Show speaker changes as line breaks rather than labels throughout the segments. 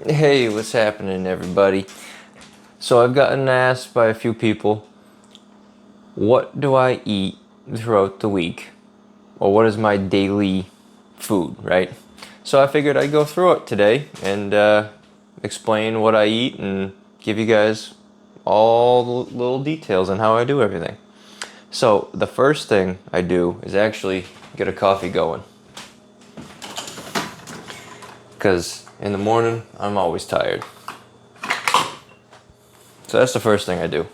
Hey, what's happening, everybody? So I've gotten asked by a few people, what do I eat throughout the week? Or what is my daily food, right? So I figured I'd go through it today and explain what I eat and give you guys all the little details on how I do everything. So the first thing I do is actually get a coffee going. Because in the morning, I'm always tired. So that's the first thing I do.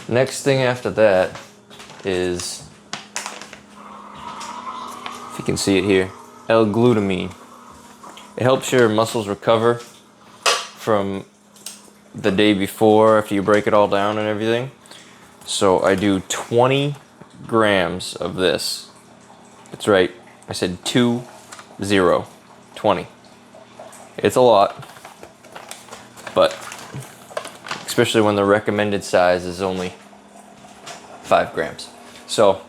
Next thing after that is, if you can see it here, L-glutamine. It helps your muscles recover from the day before after you break it all down and everything. So I do 20 grams of this. That's right, I said 20. It's a lot, but especially when the recommended size is only 5 grams. So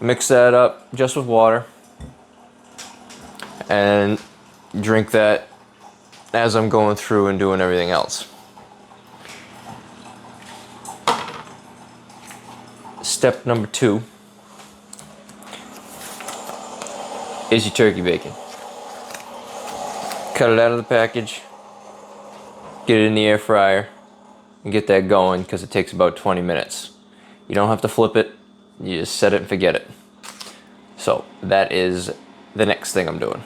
mix that up just with water and drink that as I'm going through and doing everything else. Step number 2 is your turkey bacon. Cut it out of the package, get it in the air fryer, and get that going because it takes about 20 minutes. You don't have to flip it, you just set it and forget it. So that is the next thing I'm doing.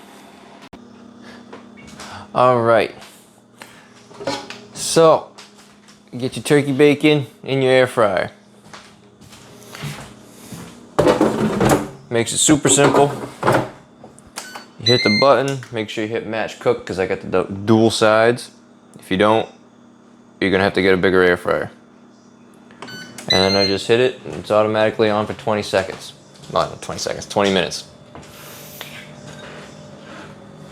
Alright, so get your turkey bacon in your air fryer. Makes it super simple. You hit the button, make sure you hit match cook because I got the dual sides. If you don't, you're gonna have to get a bigger air fryer. And then I just hit it and it's automatically on for 20 seconds. Not 20 seconds, 20 minutes.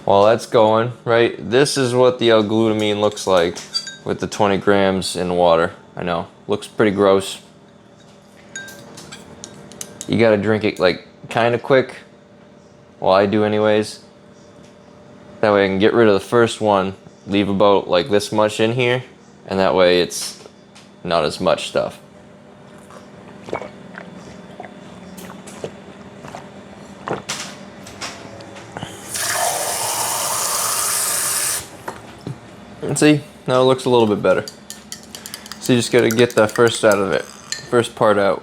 While that's going, right, this is what the L-glutamine looks like with the 20 grams in water. I know, looks pretty gross. You gotta drink it like kind of quick. Well, I do anyways. That way I can get rid of the first one, leave about like this much in here, and that way it's not as much stuff. And see, now it looks a little bit better. So you just gotta get the first part out.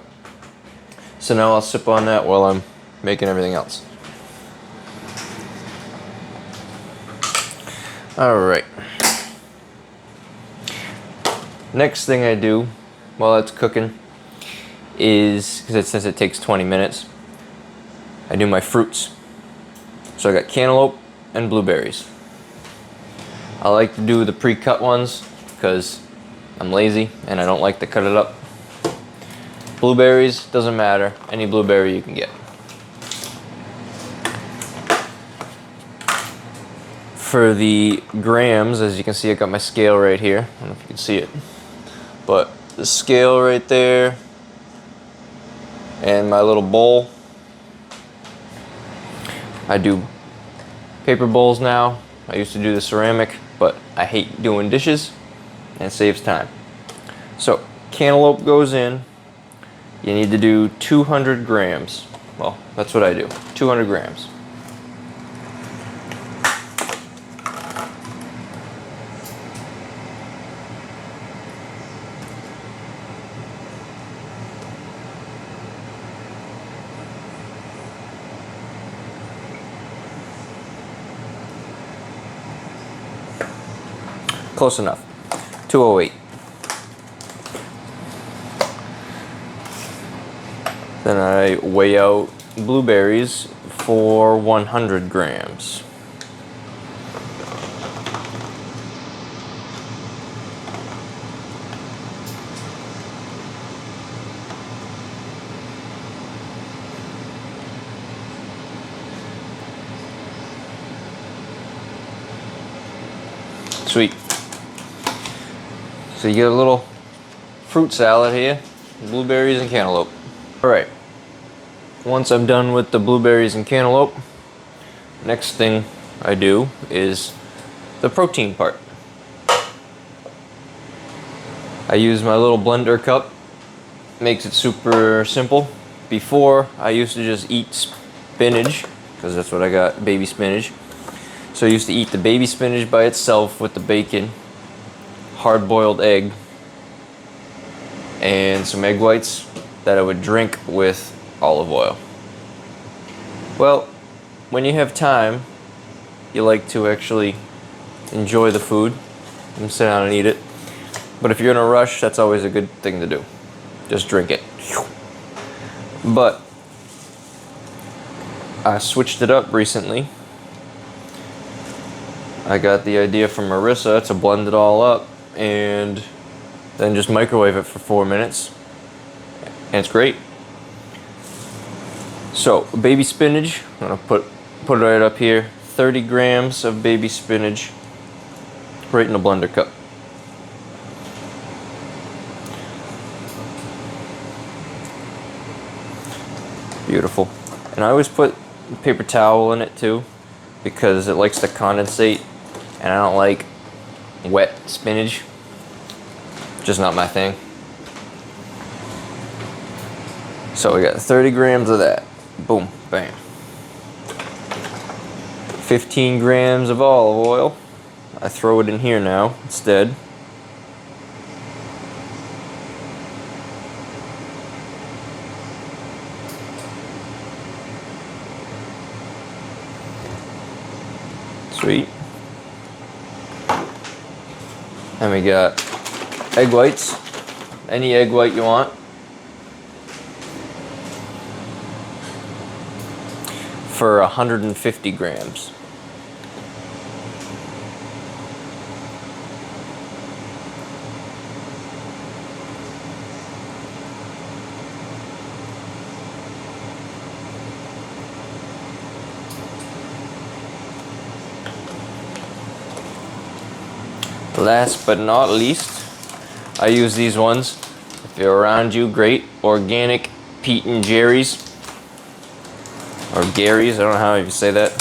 So now I'll sip on that while I'm making everything else. Alright. Next thing I do while it's cooking is, because it says it takes 20 minutes, I do my fruits. So I got cantaloupe and blueberries. I like to do the pre-cut ones because I'm lazy and I don't like to cut it up. Blueberries, doesn't matter, any blueberry you can get. For the grams, as you can see, I got my scale right here. I don't know if you can see it, but the scale right there and my little bowl. I do paper bowls now. I used to do the ceramic, but I hate doing dishes and it saves time. So cantaloupe goes in. You need to do 200 grams. Well, that's what I do, 200 grams. Close enough. 208. Then I weigh out blueberries for 100 grams. Sweet. So you get a little fruit salad here, blueberries and cantaloupe. All right, once I'm done with the blueberries and cantaloupe, next thing I do is the protein part. I use my little blender cup. Makes it super simple. Before, I used to just eat spinach, because that's what I got, baby spinach. So I used to eat the baby spinach by itself with the bacon, hard-boiled egg, and some egg whites that I would drink with olive oil. Well, when you have time, you like to actually enjoy the food and sit down and eat it. But if you're in a rush, that's always a good thing to do. Just drink it. But I switched it up recently. I got the idea from Marissa to blend it all up and then just microwave it for 4 minutes. And it's great. So, baby spinach, I'm gonna put it right up here. 30 grams of baby spinach right in a blender cup. Beautiful. And I always put a paper towel in it too, because it likes to condensate, and I don't like wet spinach. Just not my thing. So we got 30 grams of that. Boom, bam. 15 grams of olive oil. I throw it in here now instead. Sweet. And we got egg whites. Any egg white you want. For 150 grams. Last but not least, I use these ones. If they're around you, great. Organic Pete and Jerry's. Or Gary's, I don't know how you say that.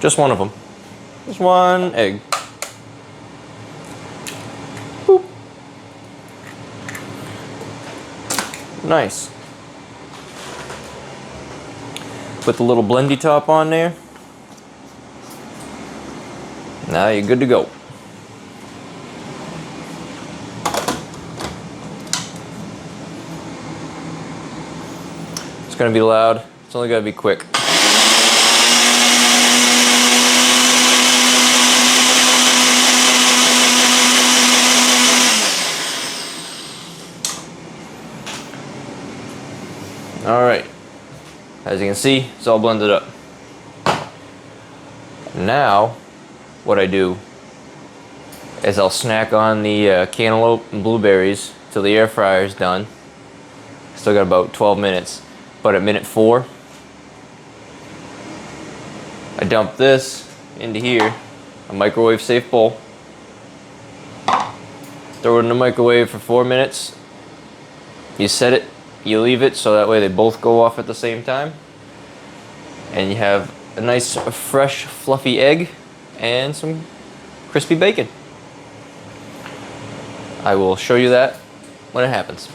Just one of them. Just one egg. Boop. Nice. Put the little blendy top on there. Now you're good to go. It's gonna be loud. It's only gotta be quick. All right. As you can see, it's all blended up. Now, what I do is I'll snack on the cantaloupe and blueberries till the air fryer's done. Still got about 12 minutes. But at minute 4, I dump this into here, a microwave safe bowl. Throw it in the microwave for 4 minutes. You set it, you leave it, so that way they both go off at the same time. And you have a nice fresh fluffy egg and some crispy bacon. I will show you that when it happens.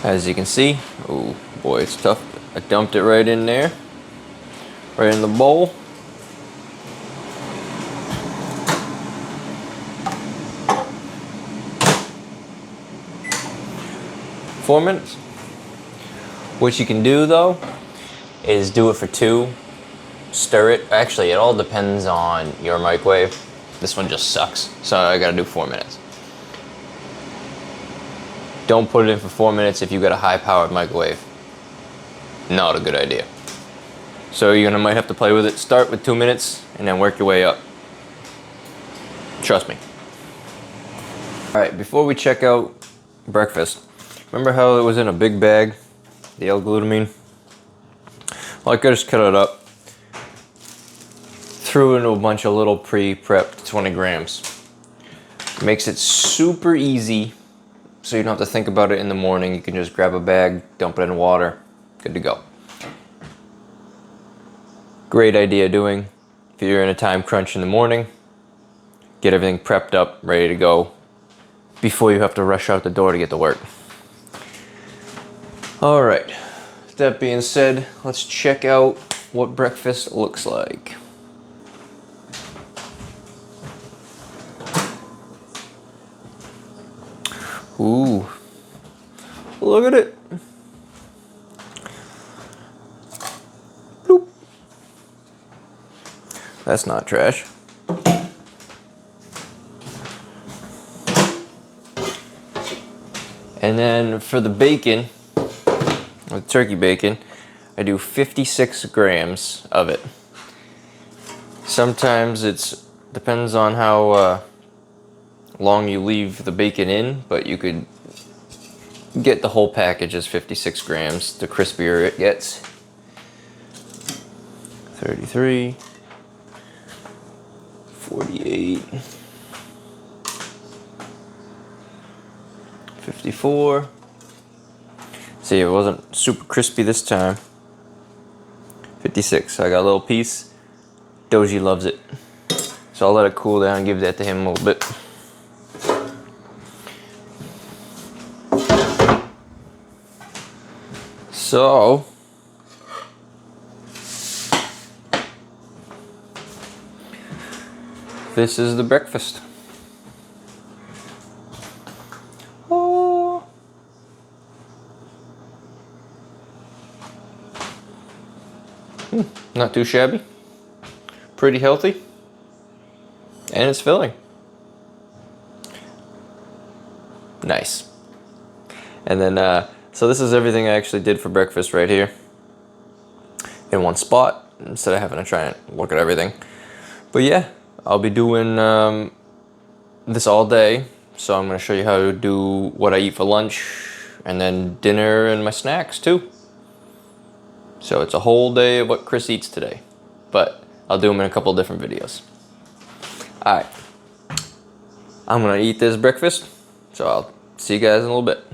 As you can see, oh boy, it's tough. I dumped it right in there, right in the bowl. Four minutes. What you can do though is do it for 2. Stir it. Actually, it all depends on your microwave. This one just sucks, so I gotta do 4 minutes. Don't put it in for 4 minutes if you got a high-powered microwave. Not a good idea. So you're gonna might have to play with it. Start with 2 minutes and then work your way up. Trust me. All right, before we check out breakfast, remember how it was in a big bag, the L-glutamine? Well, I just cut it up. Threw into a bunch of little pre-prepped 20 grams. Makes it super easy, so you don't have to think about it in the morning. You can just grab a bag, dump it in water, good to go. Great idea doing if you're in a time crunch in the morning. Get everything prepped up, ready to go before you have to rush out the door to get to work. All right, that being said, let's check out what breakfast looks like. Ooh, look at it. Bloop. That's not trash. And then for the bacon, with turkey bacon, I do 56 grams of it. Sometimes it's depends on how long you leave the bacon in, but you could get the whole package as 56 grams, the crispier it gets. 33, 48, 54. See, it wasn't super crispy this time. 56, so I got a little piece. Doji loves it. So I'll let it cool down and give that to him a little bit. So, this is the breakfast. Oh. Not too shabby. Pretty healthy. And it's filling. Nice. And then, so this is everything I actually did for breakfast right here. In one spot, instead of having to try and look at everything. But yeah, I'll be doing this all day. So I'm going to show you how to do what I eat for lunch. And then dinner and my snacks too. So it's a whole day of what Chris eats today. But I'll do them in a couple of different videos. Alright. I'm going to eat this breakfast. So I'll see you guys in a little bit.